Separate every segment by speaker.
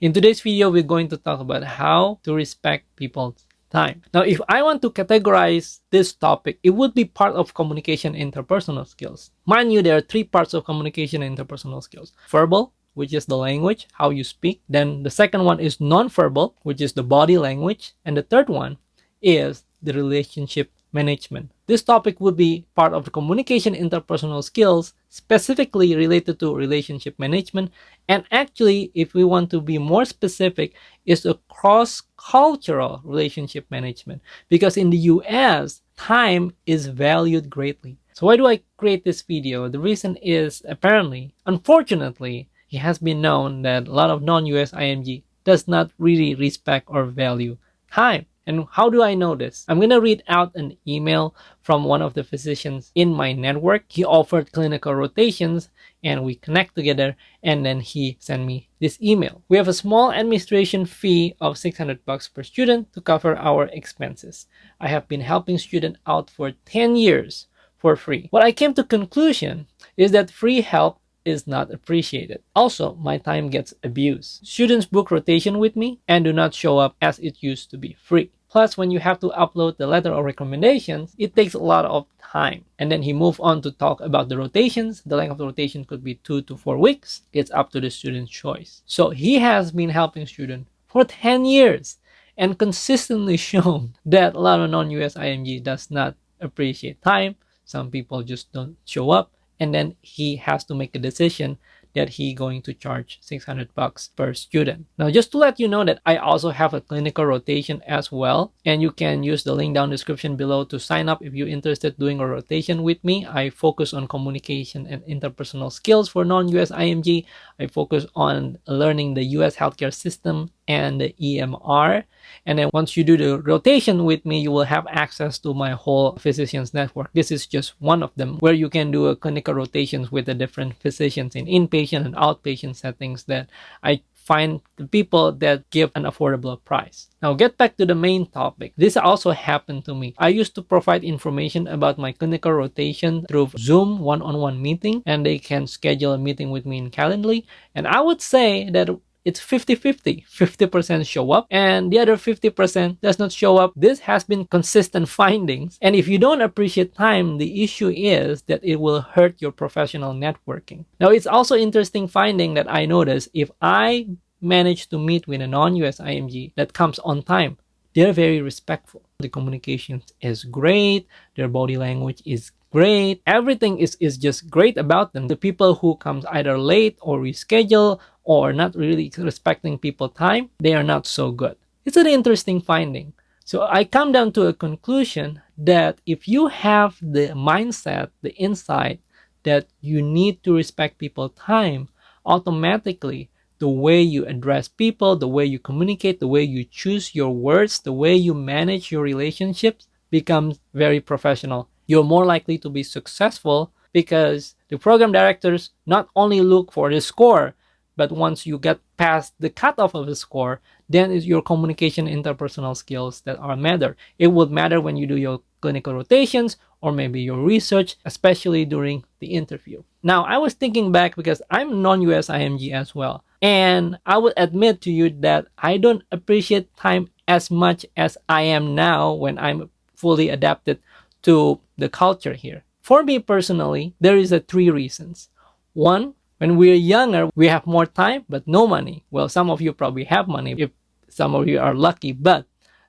Speaker 1: In today's video, we're going to talk about how to respect people's time. Now, if I want to categorize this topic, it would be part of communication interpersonal skills. Mind you, there are three parts of communication interpersonal skills. Verbal, which is the language, how you speak. Then the second one is non-verbal, which is the body language. And the third one is the relationship management. This topic would be part of the communication interpersonal skills, specifically related to relationship management. And actually, if we want to be more specific, is a cross-cultural relationship management. Because in the US, time is valued greatly. So why do I create this video? The reason is apparently, unfortunately, it has been known that a lot of non-US IMG does not really respect or value time. And how do I know this? I'm going to read out an email from one of the physicians in my network. He offered clinical rotations and we connect together, and then he sent me this email. We have a small administration fee of $600 per student to cover our expenses. I have been helping students out for 10 years for free. What I came to conclusion is that free help is not appreciated. Also, my time gets abused. Students book rotation with me and do not show up as it used to be free. Plus, when you have to upload the letter of recommendations, it takes a lot of time. And then he moved on to talk about the rotations. The length of the rotation could be 2 to 4 weeks. It's up to the student's choice. So he has been helping students for 10 years and consistently shown that a lot of non-US IMG does not appreciate time. Some people just don't show up. And then he has to make a decision that he's going to charge $600 per student. Now, just to let you know that I also have a clinical rotation as well. And you can use the link down in the description below to sign up if you're interested doing a rotation with me. I focus on communication and interpersonal skills for non-US IMG. I focus on learning the US healthcare system and the EMR. And then once you do the rotation with me, you will have access to my whole physicians network. This is just one of them, where you can do a clinical rotations with the different physicians in inpatient and outpatient settings that I find the people that give an affordable price. Now, get back to the main topic. This also happened to me. I used to provide information about my clinical rotation through Zoom one-on-one meeting, and they can schedule a meeting with me in Calendly. And I would say that it's 50-50. 50% show up and the other 50% does not show up. This has been consistent findings. And if you don't appreciate time, the issue is that it will hurt your professional networking. Now, it's also interesting finding that I noticed if I manage to meet with a non-US IMG that comes on time, they're very respectful. The communication is great. Their body language is great. Everything is just great about them. The people who comes either late or reschedule or not really respecting people's time, they are not so good. It's an interesting finding. So I come down to a conclusion that if you have the mindset, the insight that you need to respect people's time, automatically the way you address people, the way you communicate, the way you choose your words, the way you manage your relationships becomes very professional. You're more likely to be successful because the program directors not only look for the score, but once you get past the cutoff of the score, then it's your communication interpersonal skills that are matter. It would matter when you do your clinical rotations or maybe your research, especially during the interview. Now, I was thinking back because I'm non-US IMG as well. And I would admit to you that I don't appreciate time as much as I am now when I'm fully adapted to the culture here. For me personally, there is 3 reasons. One, when we're younger, we have more time, but no money. Well, some of you probably have money if some of you are lucky, but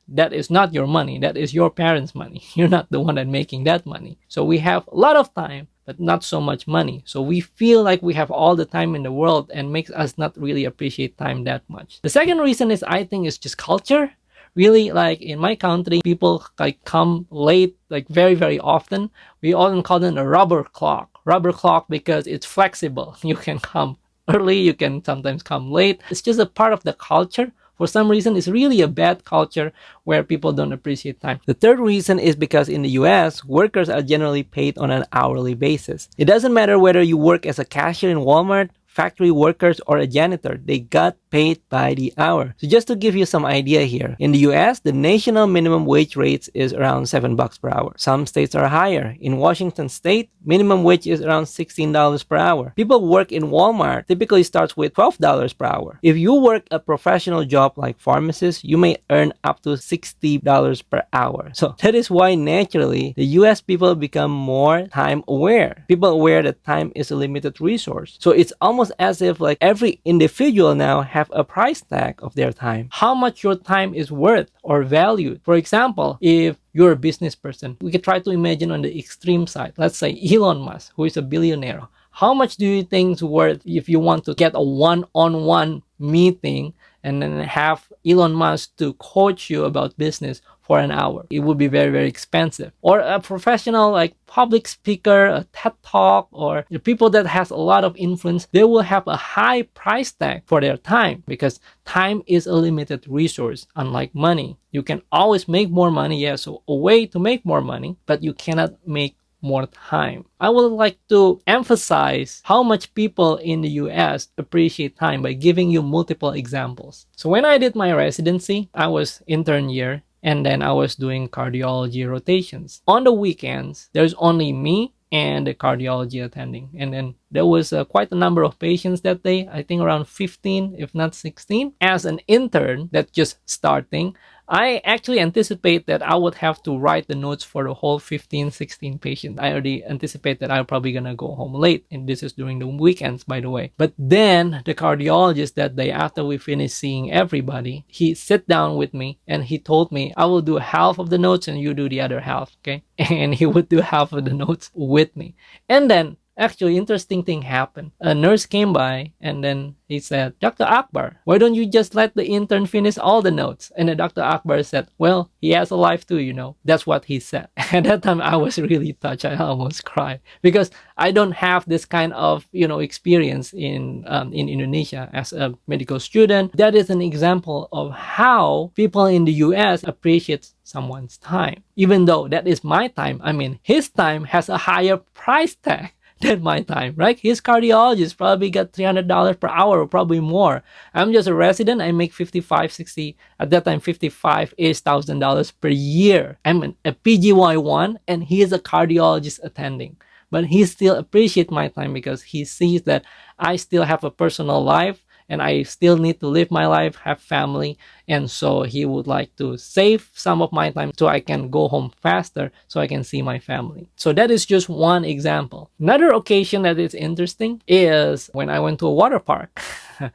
Speaker 1: that is not your money. That is your parents' money. You're not the one that's making that money. So we have a lot of time, but not so much money. So we feel like we have all the time in the world and makes us not really appreciate time that much. The second reason is I think it's just culture. Really, like in my country, people like come late, like very, very often. We often call it a rubber clock. Rubber clock because it's flexible. You can come early, you can sometimes come late. It's just a part of the culture. For some reason, it's really a bad culture where people don't appreciate time. The third reason is because in the US, workers are generally paid on an hourly basis. It doesn't matter whether you work as a cashier in Walmart, factory workers or a janitor. They got paid by the hour. So just to give you some idea here, in the US, the national minimum wage rate is around $7 per hour. Some states are higher. In Washington state, minimum wage is around $16 per hour. People work in Walmart typically starts with $12 per hour. If you work a professional job like pharmacist, you may earn up to $60 per hour. So that is why naturally the US people become more time aware. People aware that time is a limited resource. So it's almost as if like every individual now have a price tag of their time. How much your time is worth or valued. For example, if you're a business person, we could try to imagine on the extreme side. Let's say Elon Musk, who is a billionaire. How much do you think is worth if you want to get a one-on-one meeting and then have Elon Musk to coach you about business for an hour? It would be very, very expensive. Or a professional like public speaker, a TED Talk, or the people that has a lot of influence, they will have a high price tag for their time because time is a limited resource, unlike money. You can always make more money, yes, so a way to make more money, but you cannot make more time. I would like to emphasize how much people in the US appreciate time by giving you multiple examples. So when I did my residency, I was intern year, and then I was doing cardiology rotations. On the weekends, there's only me and the cardiology attending. And then there was quite a number of patients that day, I think around 15, if not 16. As an intern that's just starting, I actually anticipate that I would have to write the notes for the whole 15, 16 patients. I already anticipate that I'm probably gonna go home late, and this is during the weekends, by the way. But then the cardiologist that day, after we finished seeing everybody, he sat down with me and he told me, I will do half of the notes and you do the other half, okay? And he would do half of the notes with me. And then actually, interesting thing happened. A nurse came by and then he said, Dr. Akbar, why don't you just let the intern finish all the notes? And then Dr. Akbar said, well, he has a life too, you know. That's what he said. At that time, I was really touched. I almost cried because I don't have this kind of, experience in Indonesia as a medical student. That is an example of how people in the US appreciate someone's time. Even though that is my time, I mean, his time has a higher price tag than my time, right? His cardiologist probably got $300 per hour or probably more. I'm just a resident. I make 55, 60, at that time, $55,000 per year. I'm a PGY1 and he is a cardiologist attending. But he still appreciates my time because he sees that I still have a personal life and I still need to live my life, have family. And so he would like to save some of my time so I can go home faster so I can see my family. So that is just one example. Another occasion that is interesting is when I went to a water park.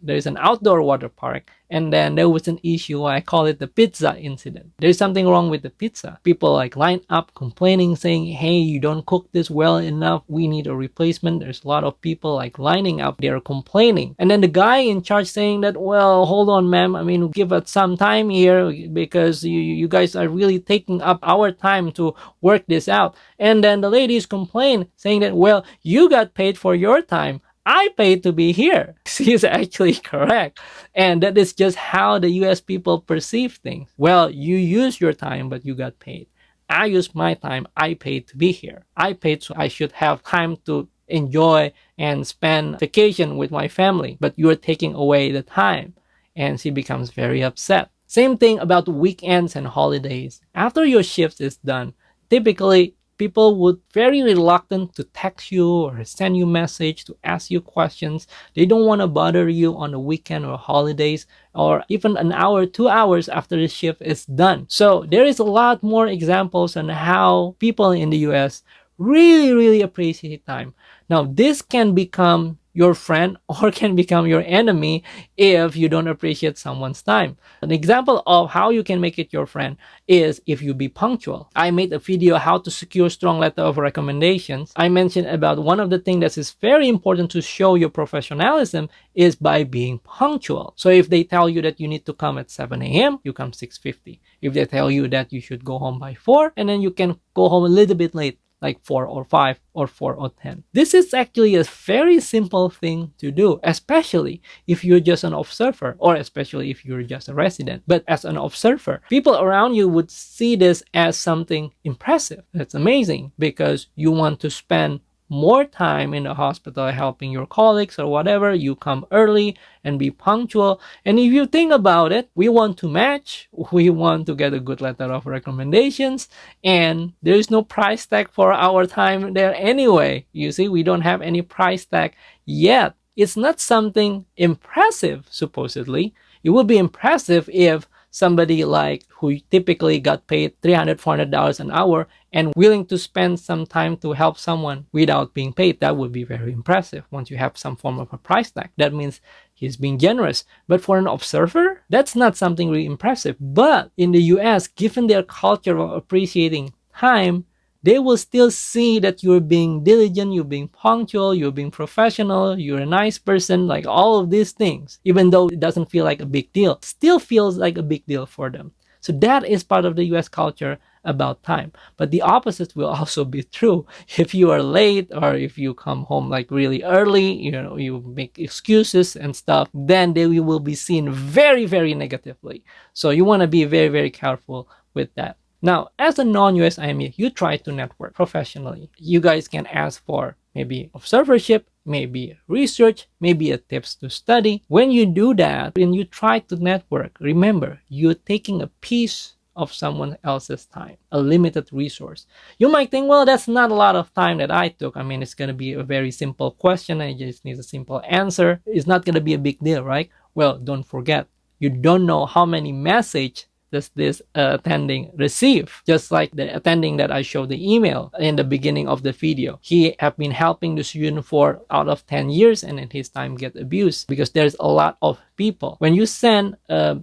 Speaker 1: There is an outdoor water park, and then there was an issue. I call it the pizza incident. There's something wrong with the pizza. People like line up complaining, saying, hey, you don't cook this well enough. We need a replacement. There's a lot of people like lining up. They're complaining. And then the guy in charge saying that, well, hold on, ma'am. I mean, give us some time here because you guys are really taking up our time to work this out. And then the ladies complain, saying that, well, you got paid for your time. I paid to be here. She is actually correct. And that is just how the US people perceive things. Well, you use your time, but you got paid. I use my time. I paid to be here. I paid, so I should have time to enjoy and spend vacation with my family. But you're taking away the time. And she becomes very upset. Same thing about weekends and holidays. After your shift is done, typically people would very reluctant to text you or send you message to ask you questions. They don't want to bother you on the weekend or holidays or even an hour, 2 hours after the shift is done. So there is a lot more examples on how people in the US really, really appreciate time. Now, this can become your friend or can become your enemy if you don't appreciate someone's time. An example of how you can make it your friend is if you be punctual. I made a video how to secure strong letter of recommendations. I mentioned about one of the things that is very important to show your professionalism is by being punctual. So if they tell you that you need to come at 7 a.m., you come 6:50. If they tell you that you should go home by 4, and then you can go home a little bit late, like 4 or 5 or 4 or 10. This is actually a very simple thing to do, especially if you're just an observer or especially if you're just a resident. But as an observer, people around you would see this as something impressive. That's amazing because you want to spend more time in the hospital helping your colleagues or whatever. You come early and be punctual. And if you think about it, we want to match, we want to get a good letter of recommendations, and there is no price tag for our time there anyway. You see, we don't have any price tag yet. It's not something impressive, supposedly. It would be impressive if somebody like who typically got paid $300-$400 an hour and willing to spend some time to help someone without being paid. That would be very impressive once you have some form of a price tag. That means he's being generous. But for an observer, that's not something really impressive. But in the US, given their culture of appreciating time, they will still see that you're being diligent, you're being punctual, you're being professional, you're a nice person, like all of these things. Even though it doesn't feel like a big deal, still feels like a big deal for them. So that is part of the US culture about time. But the opposite will also be true. If you are late or if you come home like really early, you make excuses and stuff, then they will be seen very, very negatively. So you want to be very, very careful with that. Now, as a non-US IMG, you try to network professionally. You guys can ask for maybe observership, maybe research, maybe a tips to study. When you do that, when you try to network, remember, you're taking a piece of someone else's time, a limited resource. You might think, well, that's not a lot of time that I took. I mean, it's going to be a very simple question. I just need a simple answer. It's not going to be a big deal, right? Well, don't forget, you don't know how many messages does this attending receive. Just like the attending that I showed the email in the beginning of the video. He have been helping the student for out of 10 years and then his time get abused because there's a lot of people. When you send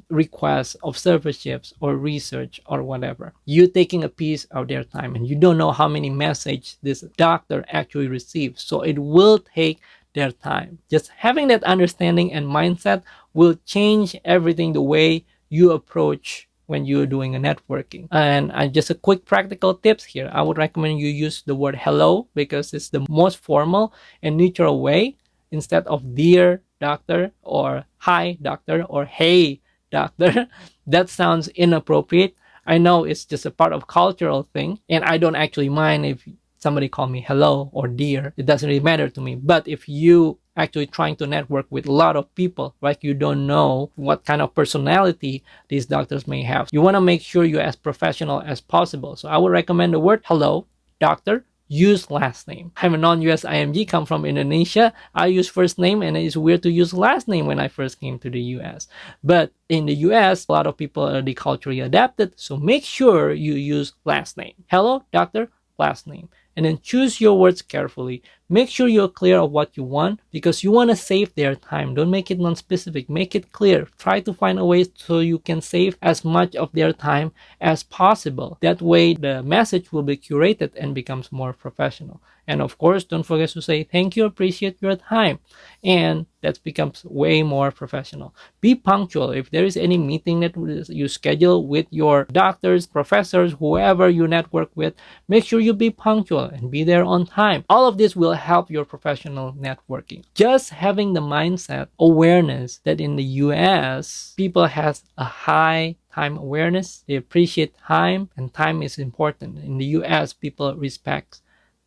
Speaker 1: requests of observerships or research or whatever, you're taking a piece of their time and you don't know how many messages this doctor actually receives. So it will take their time. Just having that understanding and mindset will change everything, the way you approach when you're doing a networking. And just a quick practical tips here. I would recommend you use the word hello because it's the most formal and neutral way instead of dear doctor or hi doctor or hey doctor. That sounds inappropriate. I know it's just a part of cultural thing and I don't actually mind if somebody call me hello or dear. It doesn't really matter to me. But if you actually trying to network with a lot of people, right? You don't know what kind of personality these doctors may have. You want to make sure you're as professional as possible. So I would recommend the word hello, doctor, use last name. I'm a non-US IMG, come from Indonesia. I use first name and it's weird to use last name when I first came to the US. But in the US, a lot of people are culturally adapted. So make sure you use last name. Hello, doctor, last name. And then choose your words carefully. Make sure you're clear of what you want because you want to save their time. Don't make it non-specific. Make it clear. Try to find a way so you can save as much of their time as possible. That way, the message will be curated and becomes more professional. And of course, don't forget to say thank you, appreciate your time. And that becomes way more professional. Be punctual. If there is any meeting that you schedule with your doctors, professors, whoever you network with, make sure you be punctual and be there on time. All of this will help your professional networking. Just having the mindset, awareness that in the US, people has a high time awareness. They appreciate time and time is important. In the US, people respect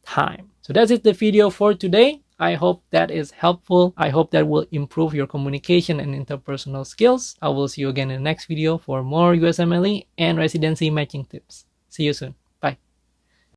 Speaker 1: time. So that's it, the video for today. I hope that is helpful. I hope that will improve your communication and interpersonal skills. I will see you again in the next video for more USMLE and residency matching tips. See you soon.